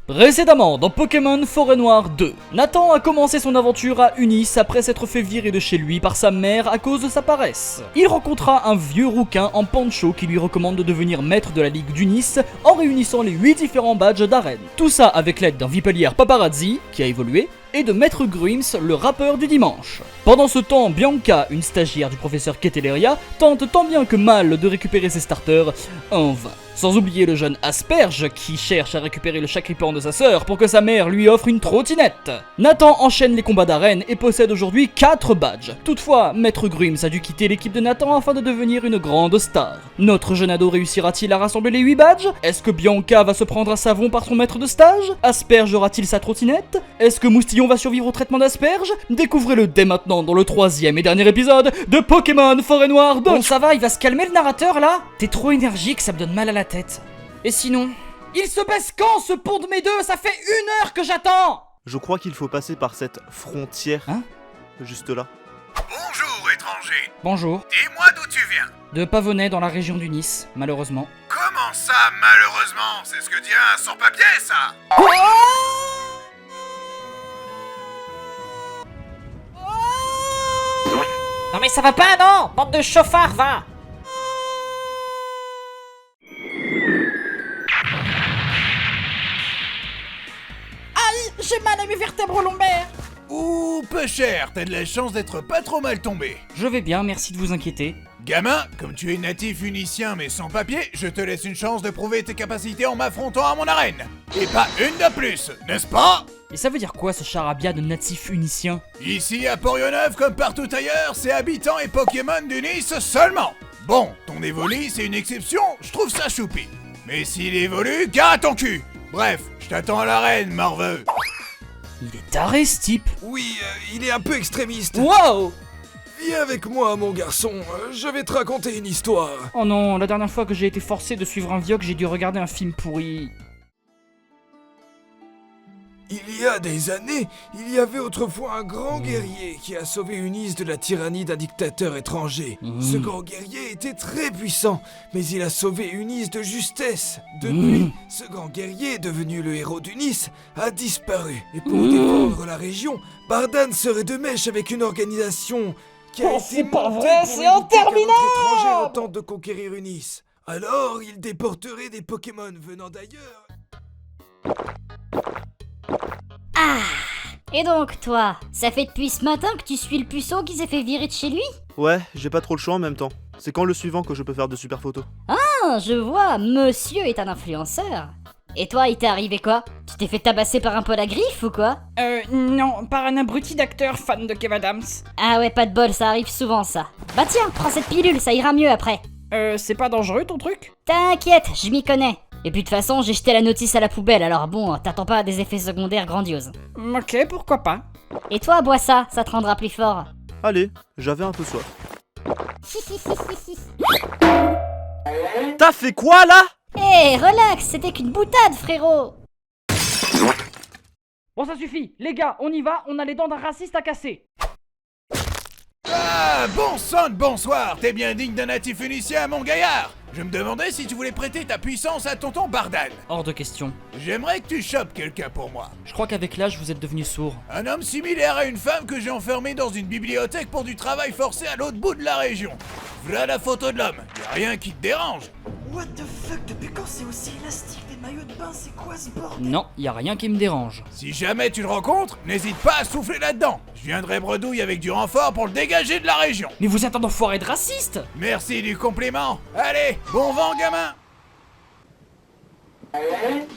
Précédemment dans Pokémon Forêt Noire 2, Nathan a commencé son aventure à Unis après s'être fait virer de chez lui par sa mère à cause de sa paresse. Il rencontra un vieux rouquin en Pancho qui lui recommande de devenir maître de la Ligue d'Unis en réunissant les 8 différents badges d'arène. Tout ça avec l'aide d'un Vipellier Paparazzi, qui a évolué, et de Maître Grims, le rappeur du dimanche. Pendant ce temps, Bianca, une stagiaire du professeur Keteleria, tente tant bien que mal de récupérer ses starters en vain. Sans oublier le jeune Asperge qui cherche à récupérer le chacripan de sa sœur pour que sa mère lui offre une trottinette. Nathan enchaîne les combats d'arène et possède aujourd'hui 4 badges. Toutefois, Maître Grims a dû quitter l'équipe de Nathan afin de devenir une grande star. Notre jeune ado réussira-t-il à rassembler les 8 badges? Est-ce que Bianca va se prendre à savon par son maître de stage? Asperge aura-t-il sa trottinette? Est-ce que Moustillon va survivre au traitement d'Asperge? Découvrez-le dès maintenant dans le 3e et dernier épisode de Pokémon Forêt Noire 2. Bon, ça va, il va se calmer le narrateur là? T'es trop énergique, ça me donne mal à la tête. Et sinon, il se baisse quand ce pont de mes deux? Ça fait 1 heure que j'attends! Je crois qu'il faut passer par cette frontière. Hein? Juste là. Bonjour, étranger. Bonjour. Dis-moi d'où tu viens. De Pavonnet dans la région du Nice, malheureusement. Comment ça, malheureusement? C'est ce que dit un sans-papier, ça. Non mais ça va pas, non! Bande de chauffards, va! J'ai mal à mes vertèbres lombaires. Ouh, peu cher. T'as de la chance d'être pas trop mal tombé. Je vais bien, merci de vous inquiéter. Gamin, comme tu es natif unicien mais sans papier, je te laisse une chance de prouver tes capacités en m'affrontant à mon arène. Et pas une de plus, n'est-ce pas? Et ça veut dire quoi ce charabia de natif unicien? Ici à Port-Neuf, comme partout ailleurs, c'est habitants et Pokémon du Nice seulement. Bon, ton évolu, c'est une exception, je trouve ça choupi. Mais s'il évolue, gare à ton cul. Bref, je t'attends à l'arène, morveux. Il est taré ce type. Oui, il est un peu extrémiste. Wow! Viens avec moi, mon garçon, je vais te raconter une histoire. Oh non, la dernière fois que j'ai été forcé de suivre un vioc, j'ai dû regarder un film pourri. Il y a des années, il y avait autrefois un grand guerrier qui a sauvé Unis de la tyrannie d'un dictateur étranger. Ce grand guerrier était très puissant, mais il a sauvé Unis de justesse. Depuis, ce grand guerrier, devenu le héros d'Unis, a disparu. Et pour défendre la région, Bardan serait de mèche avec une organisation qui a été c'est pas montée vrai, pour c'est éviter qu'un autre interminable! étranger tente de conquérir Unis. Alors, il déporterait des Pokémon venant d'ailleurs. Et donc toi, ça fait depuis ce matin que tu suis le puceau qui s'est fait virer de chez lui? Ouais, j'ai pas trop le choix en même temps. C'est quand le suivant que je peux faire de super photos? Ah, je vois, monsieur est un influenceur. Et toi, il t'est arrivé quoi? Tu t'es fait tabasser par un poil à griffe ou quoi? Non, par un abruti d'acteur fan de Kev Adams. Ah ouais, pas de bol, ça arrive souvent ça. Bah tiens, prends cette pilule, ça ira mieux après. C'est pas dangereux ton truc? T'inquiète, je m'y connais. Et puis de toute façon, j'ai jeté la notice à la poubelle, alors bon, t'attends pas à des effets secondaires grandioses. Ok, pourquoi pas. Et toi, bois ça te rendra plus fort. Allez, j'avais un peu soif. T'as fait quoi là? Hé, relax, c'était qu'une boutade, frérot. Bon, ça suffit. Les gars, on y va, on a les dents d'un raciste à casser. Ah, bon sang de bonsoir. T'es bien digne d'un natif unicien, mon gaillard. Je me demandais si tu voulais prêter ta puissance à tonton Bardan. Hors de question. J'aimerais que tu chopes quelqu'un pour moi. Je crois qu'avec l'âge, vous êtes devenu sourd. Un homme similaire à une femme que j'ai enfermée dans une bibliothèque pour du travail forcé à l'autre bout de la région. Voilà la photo de l'homme. Y'a rien qui te dérange. What the fuck, depuis quand c'est aussi élastique les maillots de bain, c'est quoi ce bordel? Non, y a rien qui me dérange. Si jamais tu le rencontres, n'hésite pas à souffler là-dedans. Je viendrai bredouille avec du renfort pour le dégager de la région. Mais vous êtes un enfoiré de raciste! Merci du compliment. Allez, bon vent, gamin.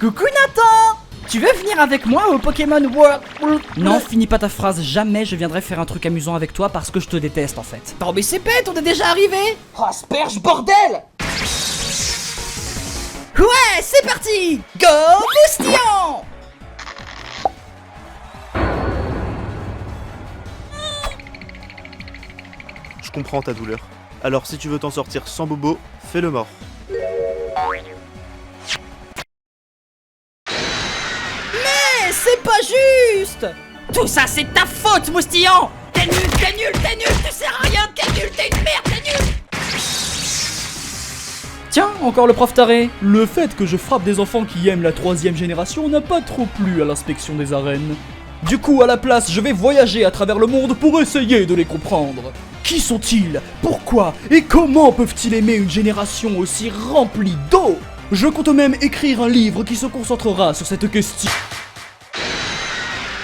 Coucou Nathan! Tu veux venir avec moi au Pokémon World? Non, finis pas ta phrase, jamais je viendrai faire un truc amusant avec toi parce que je te déteste en fait. Non mais c'est bête, on est déjà arrivé! Oh, asperge, bordel! Ouais, c'est parti! Go Moustillon! Je comprends ta douleur. Alors si tu veux t'en sortir sans bobo, fais le mort. Mais c'est pas juste! Tout ça c'est ta faute, Moustillon! T'es nul, tu sers à rien, t'es nul, t'es une merde, t'es nul! Tiens, encore le prof taré. Le fait que je frappe des enfants qui aiment la 3e génération n'a pas trop plu à l'inspection des arènes. Du coup, à la place, je vais voyager à travers le monde pour essayer de les comprendre. Qui sont-ils? Pourquoi? Et comment peuvent-ils aimer une génération aussi remplie d'eau? Je compte même écrire un livre qui se concentrera sur cette question.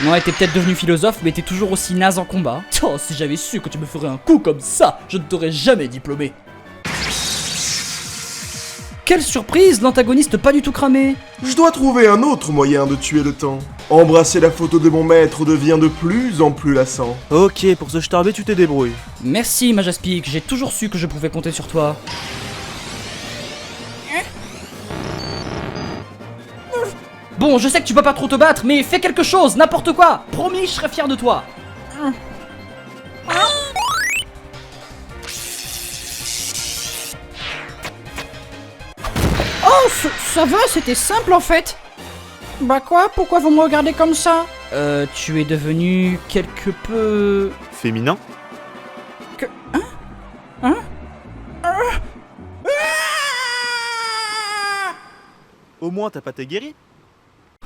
Ouais, t'es peut-être devenu philosophe, mais t'es toujours aussi naze en combat. Oh, si j'avais su que tu me ferais un coup comme ça, je ne t'aurais jamais diplômé. Quelle surprise, l'antagoniste pas du tout cramé. Je dois trouver un autre moyen de tuer le temps. Embrasser la photo de mon maître devient de plus en plus lassant. Ok, pour ce starbé, tu te débrouilles. Merci, Majaspic, j'ai toujours su que je pouvais compter sur toi. Bon, je sais que tu peux pas trop te battre, mais fais quelque chose, n'importe quoi. Promis, je serai fier de toi. Oh, ça va, c'était simple en fait. Bah quoi? Pourquoi vous me regardez comme ça? Tu es devenu quelque peu... Féminin? Au moins, t'as pas été guéri?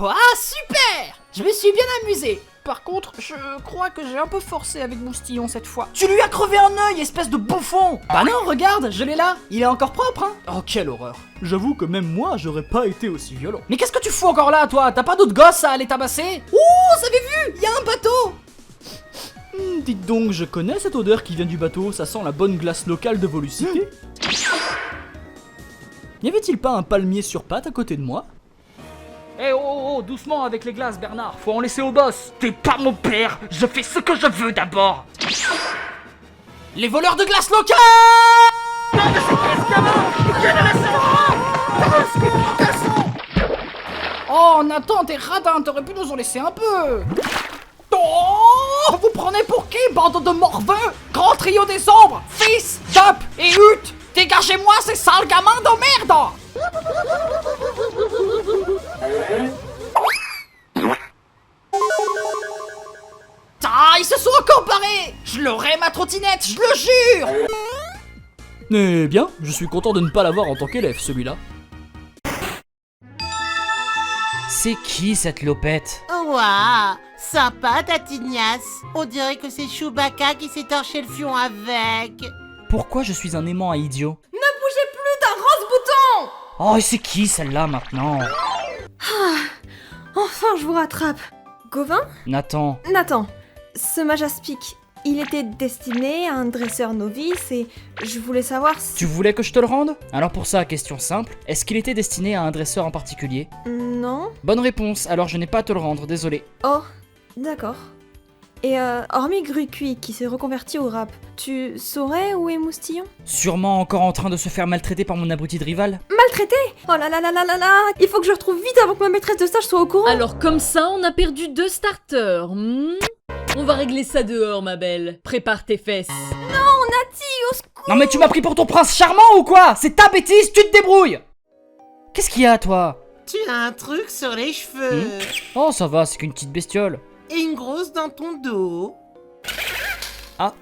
Ah, super! Je me suis bien amusé. Par contre, je crois que j'ai un peu forcé avec Moustillon cette fois. Tu lui as crevé un œil, espèce de bouffon! Bah non, regarde, je l'ai là. Il est encore propre, hein? Oh, quelle horreur. J'avoue que même moi, j'aurais pas été aussi violent. Mais qu'est-ce que tu fous encore là, toi? T'as pas d'autres gosses à aller tabasser? Ouh, vous avez vu? Il y a un bateau! Dites donc, je connais cette odeur qui vient du bateau, ça sent la bonne glace locale de Volucité. N'y avait-il pas un palmier sur pattes à côté de moi? Eh oh, doucement avec les glaces, Bernard, faut en laisser au boss. T'es pas mon père, je fais ce que je veux d'abord. Les voleurs de glace locale! Oh, Nathan, t'es radin, t'aurais pu nous en laisser un peu. Oh, vous prenez pour qui, bande de morveux? Grand trio des ombres, Fils, Dup et Hut. Dégagez-moi ces sales gamins de merde! Ah, ils se sont encore barrés! Je l'aurai ma trottinette, je le jure! Eh bien, je suis content de ne pas l'avoir en tant qu'élève, celui-là. C'est qui cette lopette? Ouah, sympa ta tignasse. On dirait que c'est Chewbacca qui s'est torché le fion avec. Pourquoi je suis un aimant à idiot? Ne bougez plus d'un rose-bouton! Oh, et c'est qui celle-là maintenant? Enfin, je vous rattrape. Gauvin? Nathan. Nathan, ce Majaspic, il était destiné à un dresseur novice et je voulais savoir si... Tu voulais que je te le rende? Alors pour ça, question simple, est-ce qu'il était destiné à un dresseur en particulier? Non. Bonne réponse, alors je n'ai pas à te le rendre, désolé. Oh, d'accord. Et hormis Grucuit qui s'est reconverti au rap, tu saurais où est Moustillon? Sûrement encore en train de se faire maltraiter par mon abruti de rival. Maltraité? Oh là là là là là là! Il faut que je le retrouve vite avant que ma maîtresse de stage soit au courant! Alors comme ça, on a perdu 2 starters. On va régler ça dehors, ma belle. Prépare tes fesses. Non, Nati, au secours! Non mais tu m'as pris pour ton prince charmant ou quoi? C'est ta bêtise, tu te débrouilles! Qu'est-ce qu'il y a, toi? Tu as un truc sur les cheveux. Oh, ça va, c'est qu'une petite bestiole. Et une grosse dans ton dos. Ah,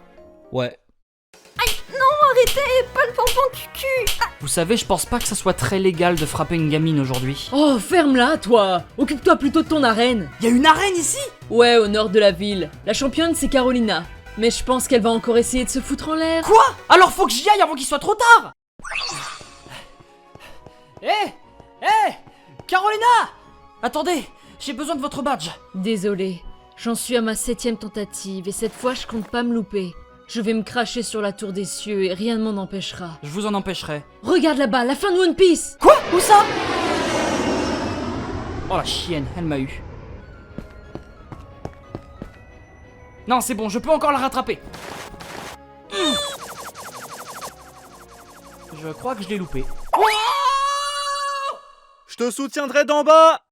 ouais. Aïe, non, arrêtez, pas le pompon cucu! Ah. Vous savez, je pense pas que ça soit très légal de frapper une gamine aujourd'hui. Oh, ferme-la, toi. Occupe-toi plutôt de ton arène. Y a une arène ici? Ouais, au nord de la ville. La championne, c'est Carolina. Mais je pense qu'elle va encore essayer de se foutre en l'air. Quoi? Alors faut que j'y aille avant qu'il soit trop tard! Carolina! Attendez, j'ai besoin de votre badge. Désolée, j'en suis à ma 7ème tentative et cette fois je compte pas me louper. Je vais me cracher sur la tour des cieux et rien ne m'en empêchera. Je vous en empêcherai. Regarde là-bas, la fin de One Piece! Quoi? Où ça? Oh la chienne, elle m'a eu. Non, c'est bon, je peux encore la rattraper. Je crois que je l'ai loupé. Je te soutiendrai d'en bas!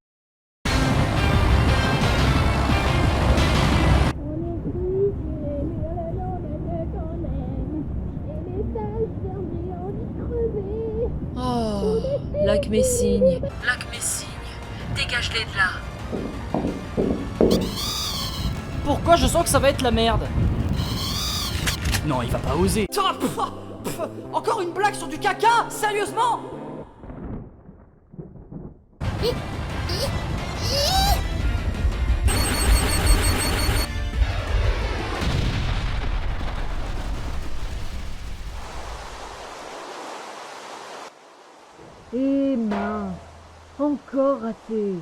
Oh, lac Messigne. Lac Messigne, dégage-les de là. Pourquoi je sens que ça va être la merde? Non, il va pas oser. Encore une blague sur du caca? Sérieusement? Eh mince, encore raté.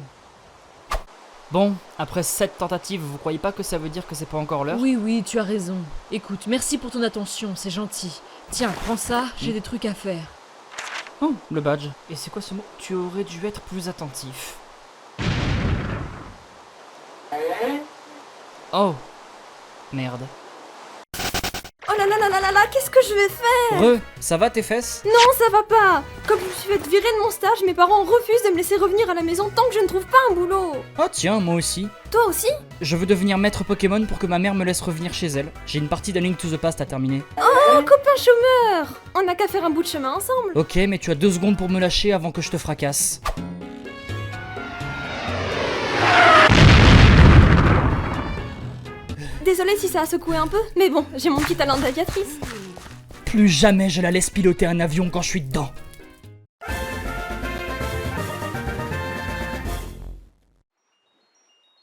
Bon, après 7 tentatives, vous croyez pas que ça veut dire que c'est pas encore l'heure? Oui, tu as raison. Écoute, merci pour ton attention, c'est gentil. Tiens, prends ça, j'ai des trucs à faire. Oh, le badge. Et c'est quoi ce mot? Tu aurais dû être plus attentif. Oh. Merde. Oh là là là là là là, qu'est-ce que je vais faire? Ça va tes fesses? Non, ça va pas. Comme je me suis fait virer de mon stage, mes parents refusent de me laisser revenir à la maison tant que je ne trouve pas un boulot. Oh tiens, moi aussi. Toi aussi? Je veux devenir maître Pokémon pour que ma mère me laisse revenir chez elle. J'ai une partie d'A Link to the Past à terminer. Oh, copain chômeur! On n'a qu'à faire un bout de chemin ensemble. Ok, mais tu as 2 secondes pour me lâcher avant que je te fracasse. Désolée si ça a secoué un peu, mais bon, j'ai mon petit talent d'aviatrice. Plus jamais je la laisse piloter un avion quand je suis dedans.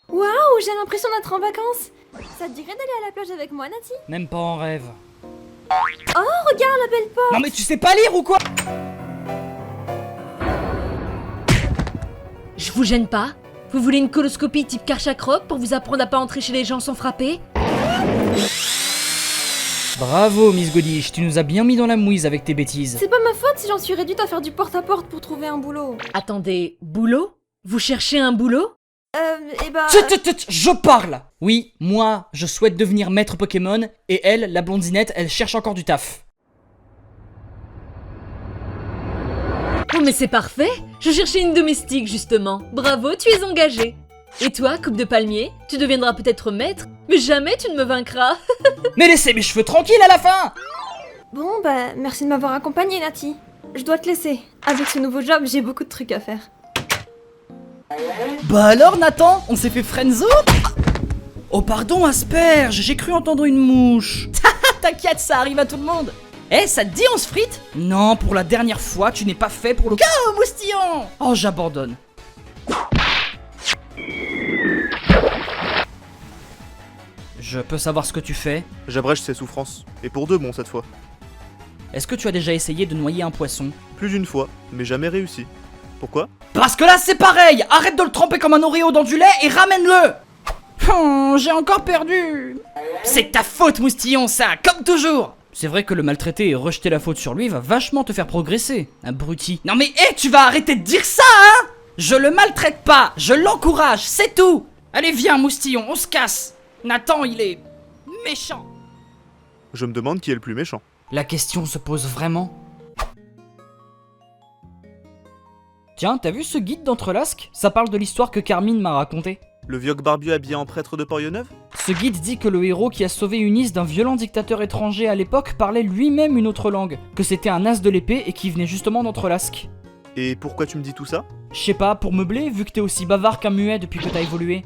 Waouh, j'ai l'impression d'être en vacances. Ça te dirait d'aller à la plage avec moi, Nati? Même pas en rêve. Oh, regarde la belle porte. Non mais tu sais pas lire ou quoi? Je vous gêne pas? Vous voulez une coloscopie type Karchak-Rock pour vous apprendre à pas entrer chez les gens sans frapper? Bravo Miss Godiche, tu nous as bien mis dans la mouise avec tes bêtises. C'est pas ma faute si j'en suis réduite à faire du porte-à-porte pour trouver un boulot. Attendez, boulot? Vous cherchez un boulot? Je parle! Oui, moi, je souhaite devenir maître Pokémon, et elle, la blondinette, elle cherche encore du taf. Oh mais c'est parfait! Je cherchais une domestique justement. Bravo, tu es engagée. Et toi, coupe de palmier, tu deviendras peut-être maître, mais jamais tu ne me vaincras. Mais laissez mes cheveux tranquilles à la fin! Bon, bah, merci de m'avoir accompagnée, Nati. Je dois te laisser. Avec ce nouveau job, j'ai beaucoup de trucs à faire. Bah alors, Nathan, on s'est fait friendzone? Oh pardon, Asperge, j'ai cru entendre une mouche. T'inquiète, ça arrive à tout le monde. Eh, ça te dit on se frite? Non, pour la dernière fois, tu n'es pas fait pour le... Go, moustillon! Oh, j'abandonne. Je peux savoir ce que tu fais? J'abrège ses souffrances. Et pour 2 bon cette fois. Est-ce que tu as déjà essayé de noyer un poisson? Plus d'une fois, mais jamais réussi. Pourquoi? Parce que là c'est pareil! Arrête de le tremper comme un Oreo dans du lait et ramène-le! Oh, j'ai encore perdu! C'est de ta faute, moustillon, ça, comme toujours! C'est vrai que le maltraiter et rejeter la faute sur lui va vachement te faire progresser, abruti. Non mais hé, tu vas arrêter de dire ça, hein! Je le maltraite pas, je l'encourage, c'est tout! Allez viens, moustillon, on se casse! Nathan, il est... méchant! Je me demande qui est le plus méchant. La question se pose vraiment? Tiens, t'as vu ce guide d'Entrelasque? Ça parle de l'histoire que Carmine m'a racontée. Le vieux barbu habillé en prêtre de Port-Neuve? Ce guide dit que le héros qui a sauvé Unis d'un violent dictateur étranger à l'époque parlait lui-même une autre langue, que c'était un as de l'épée et qui venait justement d'Entrelasque. Et pourquoi tu me dis tout ça? Je sais pas, pour meubler, vu que t'es aussi bavard qu'un muet depuis que t'as évolué.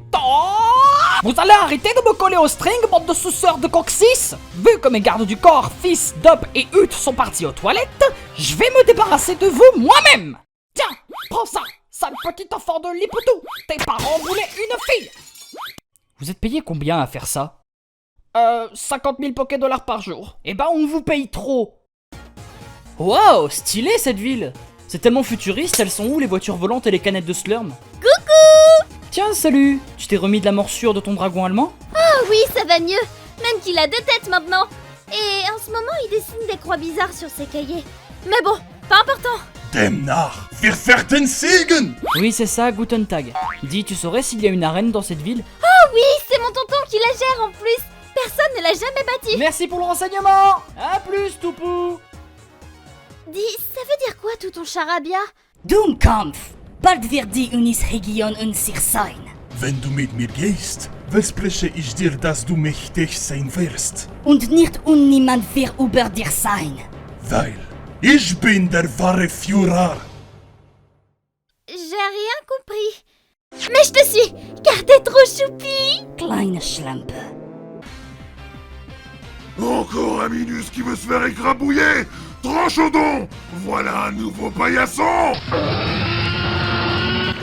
Vous allez arrêter de me coller au string, bande de suceurs de coccyx? Vu que mes gardes du corps, Fils, Dop et Ut sont partis aux toilettes, je vais me débarrasser de vous moi-même! Tiens, prends ça, sale petit enfant de Lipoutou! Tes parents voulaient une fille! Vous êtes payé combien à faire ça? 50 000 Poké-dollars par jour. Eh ben, on vous paye trop! Wow, stylé cette ville! C'est tellement futuriste, elles sont où les voitures volantes et les canettes de Slurm? Coucou! Tiens, salut! Tu t'es remis de la morsure de ton dragon allemand? Oh oui, ça va mieux. Même qu'il a 2 têtes maintenant. Et en ce moment, il dessine des croix bizarres sur ses cahiers. Mais bon, pas important. Demnach, wir werden siegen! Oui, c'est ça, Guten Tag. Dis, tu saurais s'il y a une arène dans cette ville? Oh oui, c'est mon tonton qui la gère en plus. Personne ne l'a jamais bâtie. Merci pour le renseignement! À plus, Toupou! Dis, ça veut dire quoi tout ton charabia? Doomkampf! Bald wird die Unis-Region unsicher sein. Wenn du mit mir gehst, verspreche ich dir, dass du mächtig sein wirst. Und nicht und niemand wird über dir sein. Weil ich bin der wahre Führer. J'ai rien compris. Mais je te suis, car t'es trop choupi. Kleine Schlampe. Encore un minus qui veut se faire écrabouiller! Tranchodon! Voilà un nouveau paillasson!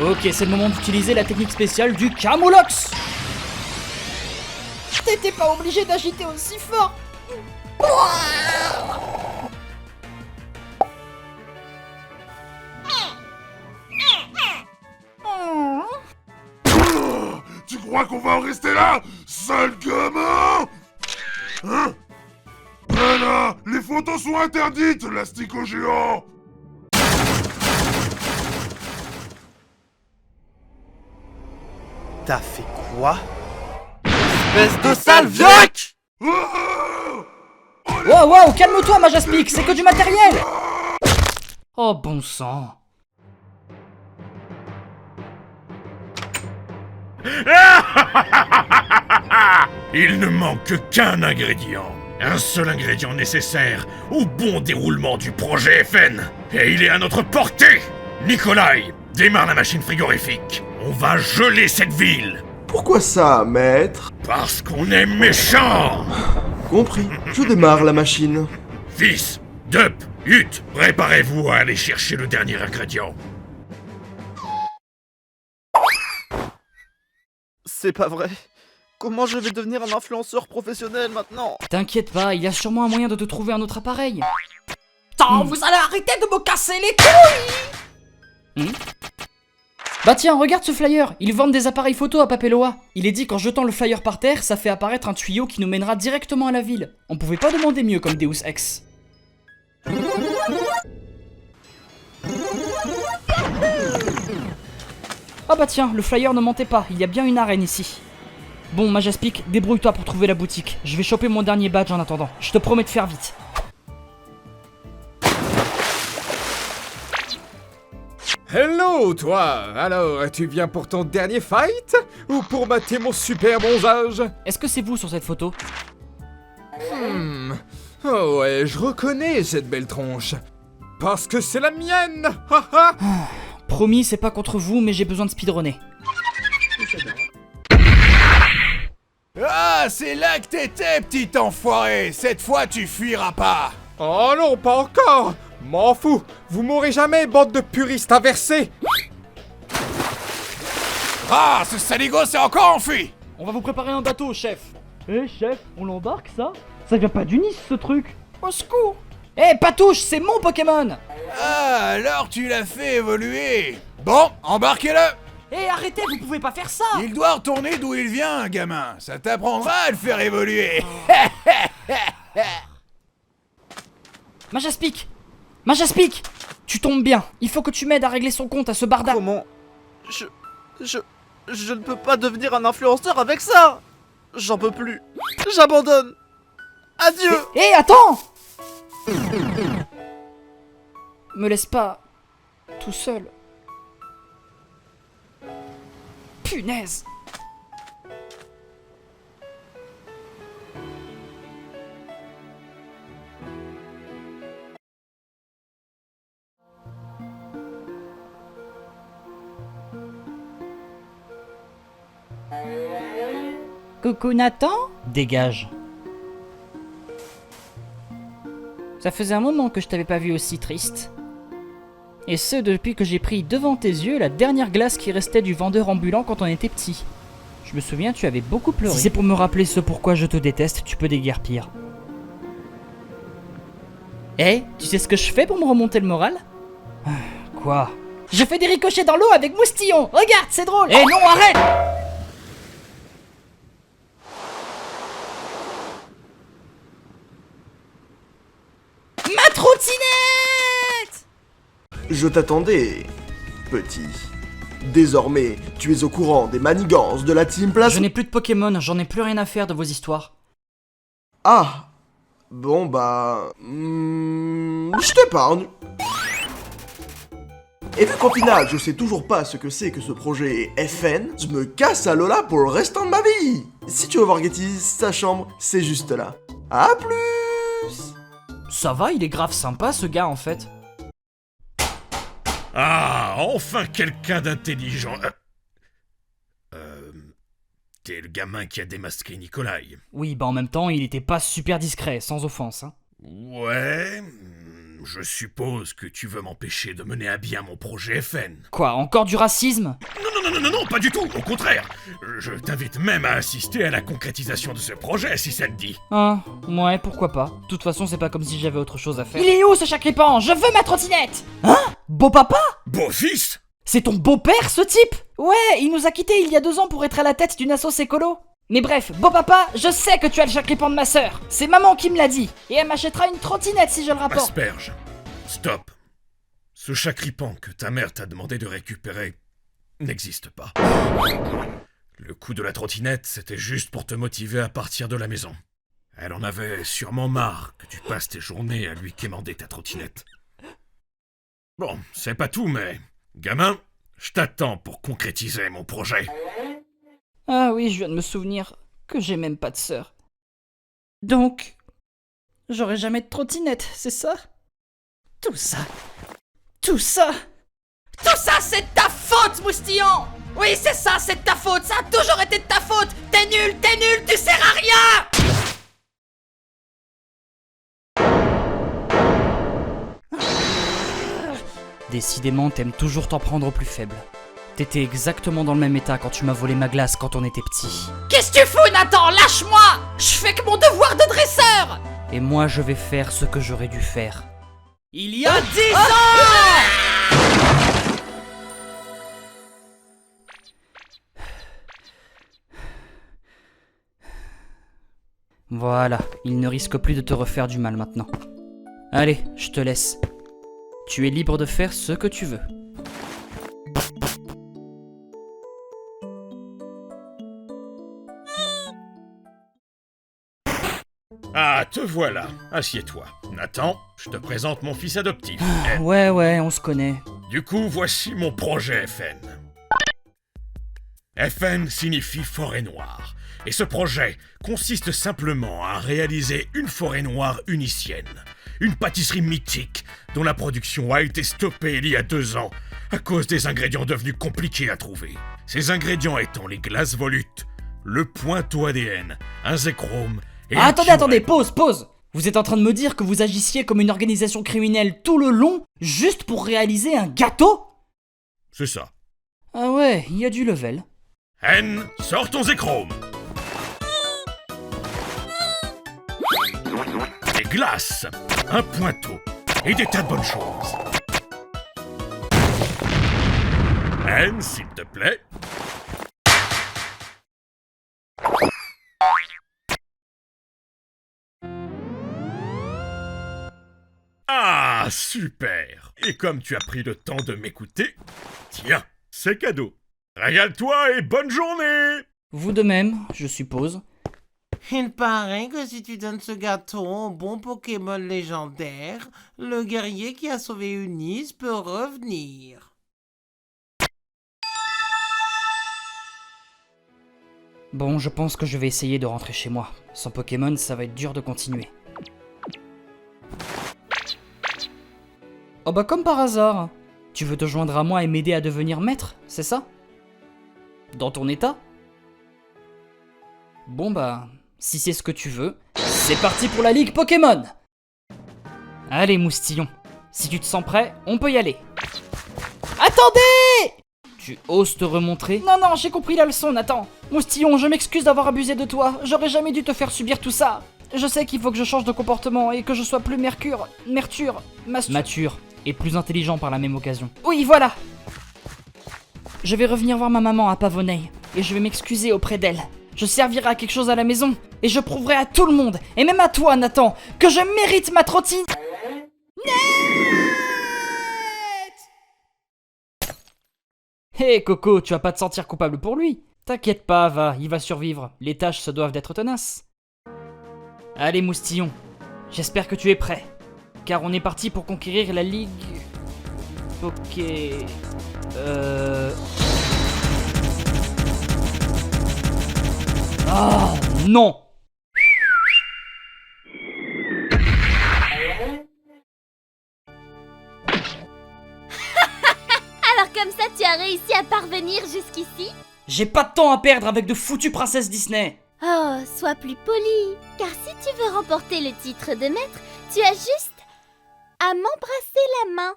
Ok, c'est le moment d'utiliser la technique spéciale du Camoulox. T'étais pas obligé d'agiter aussi fort. Tu crois qu'on va en rester là? Sale gamin! Hein? Voilà! Les photos sont interdites, l'asticot géant! T'as fait quoi? Espèce de sale vioque! Wow, wow, calme-toi, Majaspic, c'est que du matériel. Oh bon sang. Il ne manque qu'un ingrédient. Un seul ingrédient nécessaire au bon déroulement du projet FN. Et il est à notre portée. Nikolai, démarre la machine frigorifique. On va geler cette ville. Pourquoi ça, maître? Parce qu'on est méchant. Compris, je démarre la machine. Fils, Dup, Hut, préparez-vous à aller chercher le dernier ingrédient. C'est pas vrai. Comment je vais devenir un influenceur professionnel maintenant? T'inquiète pas, il y a sûrement un moyen de te trouver un autre appareil. Putain, vous allez arrêter de me casser les couilles. Bah tiens, regarde ce flyer, ils vendent des appareils photo à Papeloa. Il est dit qu'en jetant le flyer par terre, ça fait apparaître un tuyau qui nous mènera directement à la ville. On pouvait pas demander mieux comme Deus Ex. Ah bah tiens, le flyer ne mentait pas, il y a bien une arène ici. Bon, Majaspic, débrouille-toi pour trouver la boutique. Je vais choper mon dernier badge en attendant. Je te promets de faire vite. Hello, toi! Alors, tu viens pour ton dernier fight? Ou pour mater mon super bronzage? Est-ce que c'est vous sur cette photo? Oh ouais, je reconnais cette belle tronche. Parce que c'est la mienne! Haha! Promis, c'est pas contre vous, mais j'ai besoin de speedrunner. Ah, c'est là que t'étais, petit enfoiré. Cette fois, tu fuiras pas. Oh non, pas encore! M'en fous! Vous mourrez jamais, bande de puristes inversés! Ah, ce saligo s'est encore enfui. On va vous préparer un bateau, chef. Eh, chef, on l'embarque, ça? Ça vient pas du Nice, ce truc. Au secours. Eh, Patouche, c'est mon Pokémon. Ah, alors tu l'as fait évoluer. Bon, embarquez-le. Eh, arrêtez, vous pouvez pas faire ça. Il doit retourner d'où il vient, gamin. Ça t'apprendra à le faire évoluer. Majaspic! Majaspic! Tu tombes bien. Il faut que tu m'aides à régler son compte à ce barda. Comment? Je ne peux pas devenir un influenceur avec ça. J'en peux plus. J'abandonne. Adieu. Eh, attends! Me laisse pas tout seul. Punaise! Coucou Nathan? Dégage. Ça faisait un moment que je t'avais pas vu aussi triste. Et ce, depuis que j'ai pris devant tes yeux la dernière glace qui restait du vendeur ambulant quand on était petit. Je me souviens, tu avais beaucoup pleuré. Si c'est pour me rappeler ce pourquoi je te déteste, tu peux déguerpir. Eh, tu sais ce que je fais pour me remonter le moral? Quoi? Je fais des ricochets dans l'eau avec Moustillon. Regarde, c'est drôle. Eh non, arrête! Ma trottinette! Je t'attendais, petit. Désormais, tu es au courant des manigances de la Team Place. Je n'ai plus de Pokémon, j'en ai plus rien à faire de vos histoires. Ah! Bon bah... je t'épargne. Et vu qu'en final, je sais toujours pas ce que c'est que ce projet FN, je me casse à Lola pour le restant de ma vie. Si tu veux voir Getty, sa chambre, c'est juste là. À plus! Ça va, il est grave sympa ce gars en fait. Ah, enfin quelqu'un d'intelligent. T'es le gamin qui a démasqué Nikolai. Oui, bah en même temps, il était pas super discret, sans offense. Hein. Ouais, Je suppose que tu veux m'empêcher de mener à bien mon projet FN. Quoi, encore du racisme? Non, pas du tout, au contraire. Je t'invite même à assister à la concrétisation de ce projet, si ça te dit. Ah, ouais, pourquoi pas. De toute façon, c'est pas comme si j'avais autre chose à faire. Il est où ce chacripant? Je veux ma trottinette! Hein? Beau papa? Beau-fils? C'est ton beau-père, ce type? Ouais, il nous a quittés il y a 2 ans pour être à la tête d'une assos écolo. Mais bref, beau papa, je sais que tu as le chacripant de ma sœur. C'est maman qui me l'a dit. Et elle m'achètera une trottinette si je le rapporte. Asperge, stop. Ce chacripant que ta mère t'a demandé de récupérer n'existe pas. Le coup de la trottinette, c'était juste pour te motiver à partir de la maison. Elle en avait sûrement marre que tu passes tes journées à lui quémander ta trottinette. Bon, c'est pas tout, mais... Gamin, je t'attends pour concrétiser mon projet. Ah oui, je viens de me souvenir que j'ai même pas de sœur. Donc, j'aurai jamais de trottinette, c'est ça? Tout ça, c'est de ta faute, moustillon! Oui, c'est ça, c'est de ta faute, ça a toujours été de ta faute! T'es nul, tu sers à rien! Décidément, t'aimes toujours t'en prendre au plus faible. T'étais exactement dans le même état quand tu m'as volé ma glace quand on était petit. Qu'est-ce que tu fous, Nathan? Lâche-moi! Je fais que mon devoir de dresseur! Et moi, je vais faire ce que j'aurais dû faire. Il y a 10 ans! Voilà, il ne risque plus de te refaire du mal maintenant. Allez, je te laisse. Tu es libre de faire ce que tu veux. Ah, te voilà. Assieds-toi. Nathan, je te présente mon fils adoptif. Ouais, on se connaît. Du coup, voici mon projet FN. FN signifie forêt noire. Et ce projet consiste simplement à réaliser une forêt noire unicienne. Une pâtisserie mythique dont la production a été stoppée il y a 2 ans à cause des ingrédients devenus compliqués à trouver. Ces ingrédients étant les glaces volutes, le pointeau ADN, un zéchrome et... Attendez, pause! Vous êtes en train de me dire que vous agissiez comme une organisation criminelle tout le long, juste pour réaliser un gâteau? C'est ça. Ah ouais, il y a du level. N, sors ton zéchrome. Des glaces, un pointeau et des tas de bonnes choses. N, s'il te plaît. Ah, super! Et comme tu as pris le temps de m'écouter, tiens, c'est cadeau. Régale-toi et bonne journée! Vous de même, je suppose. Il paraît que si tu donnes ce gâteau au bon Pokémon légendaire, le guerrier qui a sauvé Eunice peut revenir. Bon, je pense que je vais essayer de rentrer chez moi. Sans Pokémon, ça va être dur de continuer. Oh bah comme par hasard. Tu veux te joindre à moi et m'aider à devenir maître, c'est ça? Dans ton état? Bon bah, si c'est ce que tu veux, c'est parti pour la Ligue Pokémon! Allez moustillon, si tu te sens prêt, on peut y aller. Attendez! Tu oses te remontrer? Non, j'ai compris la leçon, Nathan. Moustillon, je m'excuse d'avoir abusé de toi. J'aurais jamais dû te faire subir tout ça. Je sais qu'il faut que je change de comportement et que je sois plus mature, mature et plus intelligent par la même occasion. Oui, voilà. Je vais revenir voir ma maman à Pavonei et je vais m'excuser auprès d'elle. Je servirai à quelque chose à la maison et je prouverai à tout le monde, et même à toi, Nathan, que je mérite ma trottinette. Hé Coco, tu vas pas te sentir coupable pour lui. T'inquiète pas, va, il va survivre. Les tâches se doivent d'être tenaces. Allez moustillon, j'espère que tu es prêt. Car on est parti pour conquérir la Ligue... Ok... Ah non! Alors comme ça, tu as réussi à parvenir jusqu'ici? J'ai pas de temps à perdre avec de foutues princesses Disney. Oh, sois plus poli, car si tu veux remporter le titre de maître, tu as juste à m'embrasser la main.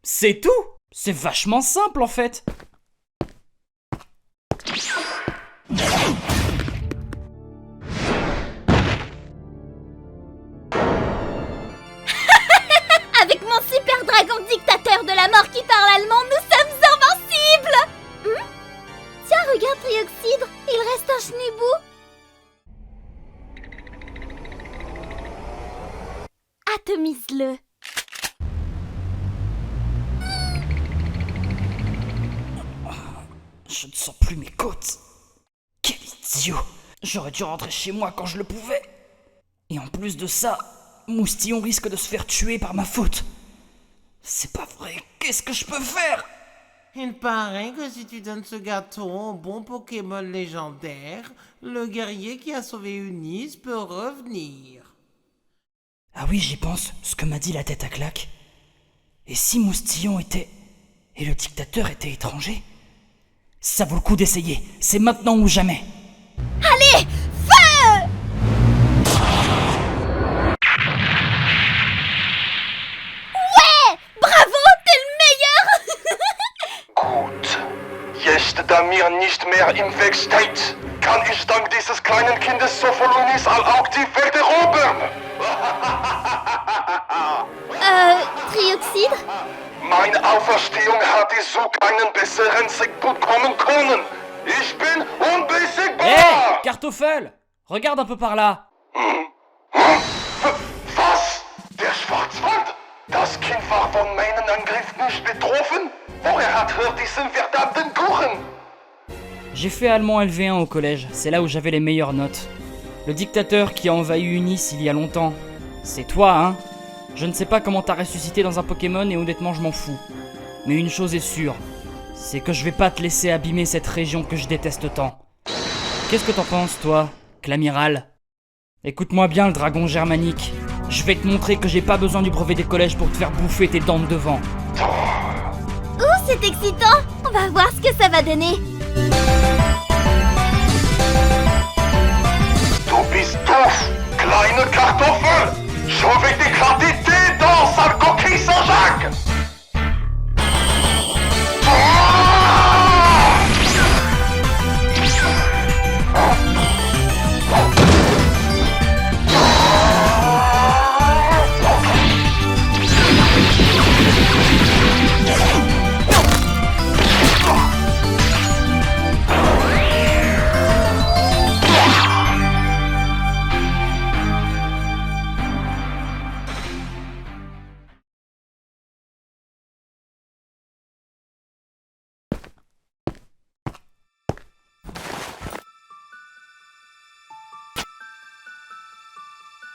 C'est tout. C'est vachement simple en fait. Avec mon super dragon dictateur de la mort qui parle allemand, nous sommes invincibles. Tiens, regarde Trioxydre, il reste un chenibou. Atomise-le. Je ne sens plus mes côtes. Quel idiot. J'aurais dû rentrer chez moi quand je le pouvais. Et en plus de ça, Moustillon risque de se faire tuer par ma faute. C'est pas vrai, qu'est-ce que je peux faire? Il paraît que si tu donnes ce gâteau au bon Pokémon légendaire, le guerrier qui a sauvé Eunice peut revenir. Ah oui, j'y pense, ce que m'a dit la tête à claque. Et si Moustillon était... et le dictateur était étranger? Ça vaut le coup d'essayer, c'est maintenant ou jamais. Allez, feu! Ouais! Bravo, t'es le meilleur! Gut. Jetzt, da mir nicht mehr im Weg steht, kann ich dank dieses kleinen Kindes Sopholonis auch die Welt erobern. Trioxydre? Meine Auferstehung hatte so keinen besseren Zeitpunkt kommen können. Ich bin unbesiegbar! Hé, Kartoffel! Regarde un peu par là. Was? Der Schwarzwald? Das Kind war von meinem Angriff nicht betroffen? Woher hat er diesen verdammten Kuchen? J'ai fait allemand LV1 au collège, c'est là où j'avais les meilleures notes. Le dictateur qui a envahi Eunice il y a longtemps. C'est toi, hein? Je ne sais pas comment t'as ressuscité dans un Pokémon et honnêtement je m'en fous. Mais une chose est sûre, c'est que je vais pas te laisser abîmer cette région que je déteste tant. Qu'est-ce que t'en penses, toi, Clamiral? Écoute-moi bien, le dragon germanique. Je vais te montrer que j'ai pas besoin du brevet des collèges pour te faire bouffer tes dents de devant. Oh, c'est excitant! On va voir ce que ça va donner. Du bist doof, kleine Kartoffel! Je vais t'éclater tes dents, sale coquille Saint-Jacques!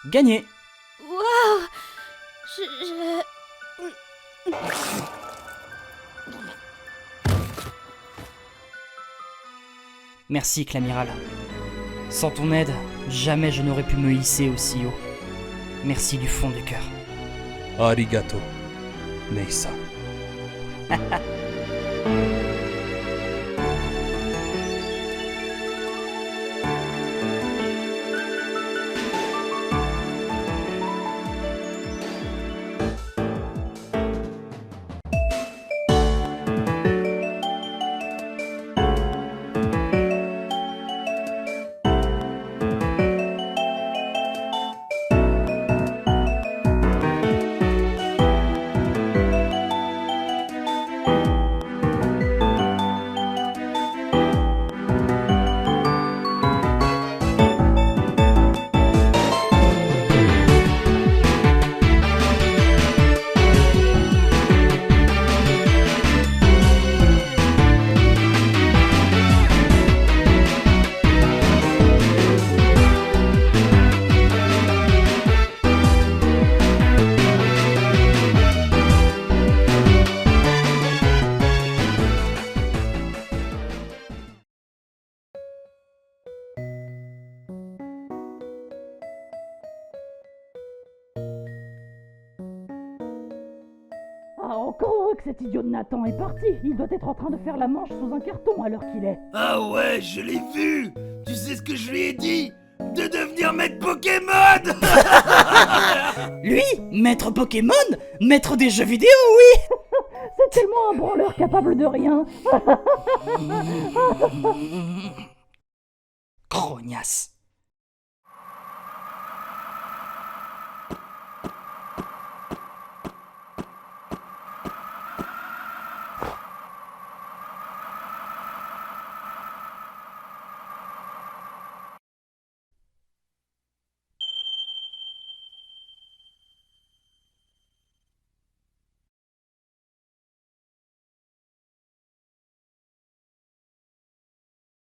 Gagné. Waouh! Merci, Clamiral. Sans ton aide, jamais je n'aurais pu me hisser aussi haut. Merci du fond du cœur. Arigato, Neisa. Ah, encore heureux que cet idiot de Nathan est parti. Il doit être en train de faire la manche sous un carton à l'heure qu'il est. Ah ouais, je l'ai vu. Tu sais ce que je lui ai dit? de devenir maître Pokémon. Lui, maître Pokémon, maître des jeux vidéo, oui. C'est tellement un branleur capable de rien. Grognasse.